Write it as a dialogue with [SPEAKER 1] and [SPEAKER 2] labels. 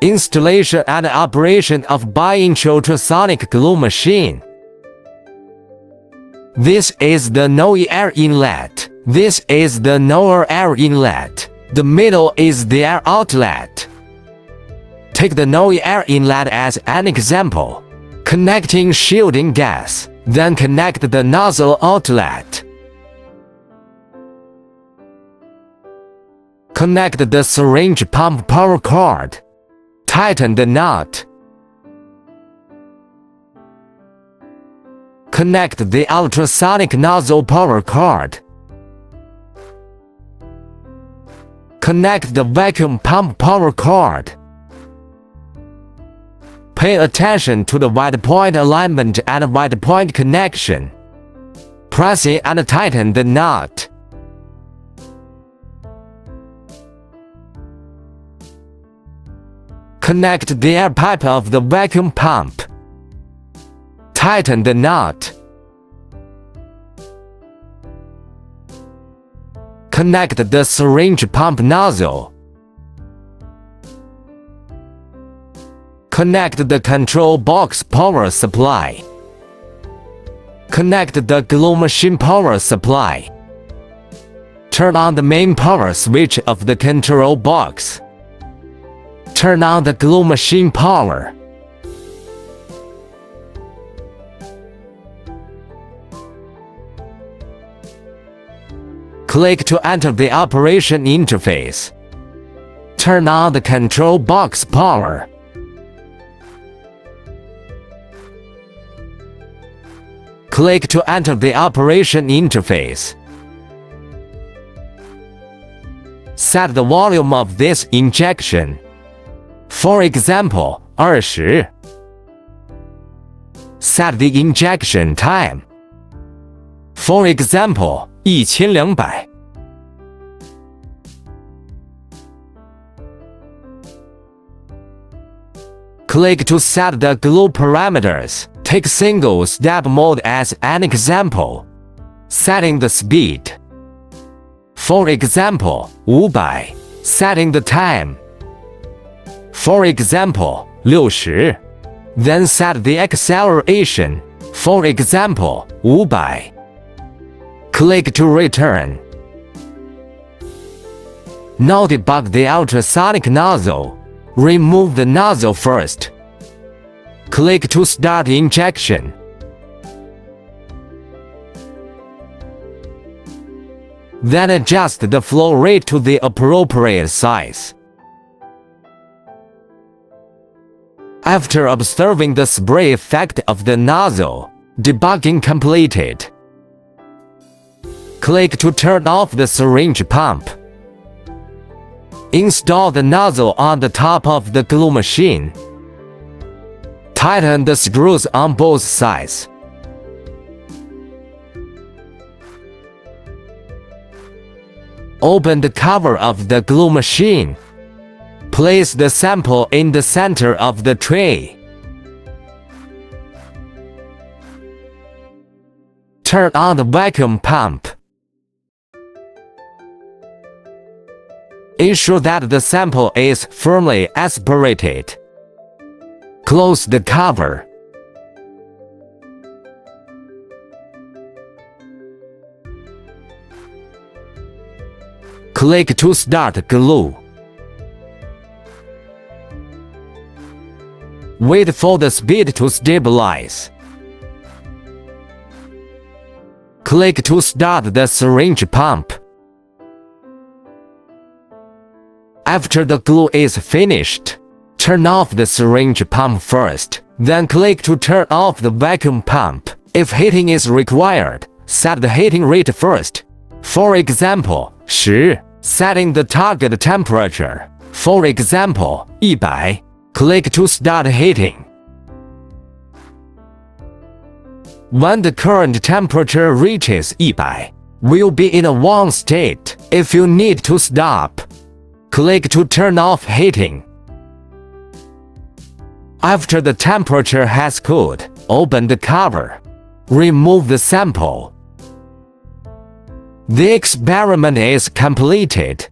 [SPEAKER 1] Installation and operation of bi-inch ultrasonic glue machine. This is the no air inlet. This is the no air inlet. The middle is the air outlet. Take the no air inlet as an example. Connecting shielding gas. Then connect the nozzle outlet. Connect the syringe pump power cord. Tighten the nut. Connect the ultrasonic nozzle power cord. Connect the vacuum pump power cord. Pay attention to the white point alignment and white point connection. Press in and tighten the nut. Connect the air pipe of the vacuum pump. Tighten the nut. Connect the syringe pump nozzle. Connect the control box power supply. Connect the glue machine power supply. Turn on the main power switch of the control box. Turn on the glue machine power. Click to enter the operation interface. Turn on the control box power. Click to enter the operation interface. Set the volume of this injection. For example, 20. Set the injection time. For example, 1200. Click to set the glue parameters. Take single step mode as an example. Setting the speed. For example, 500. Setting the time. For example, 60. Then set the acceleration. For example, 500. Click to return. Now debug the ultrasonic nozzle. Remove the nozzle first. Click to start injection. Then adjust the flow rate to the appropriate size. After observing the spray effect of the nozzle, debugging completed. Click to turn off the syringe pump. Install the nozzle on the top of the glue machine. Tighten the screws on both sides. Open the cover of the glue machine. Place the sample in the center of the tray. Turn on the vacuum pump. Ensure that the sample is firmly aspirated. Close the cover. Click to start glue. Wait for the speed to stabilize. Click to start the syringe pump. After the glue is finished, turn off the syringe pump first, then click to turn off the vacuum pump. If heating is required, set the heating rate first. For example, 10. Setting the target temperature. For example, 100. Click to start heating. When the current temperature reaches 100, we'll be in a warm state. If you need to stop, click to turn off heating. After the temperature has cooled, open the cover. Remove the sample. The experiment is completed.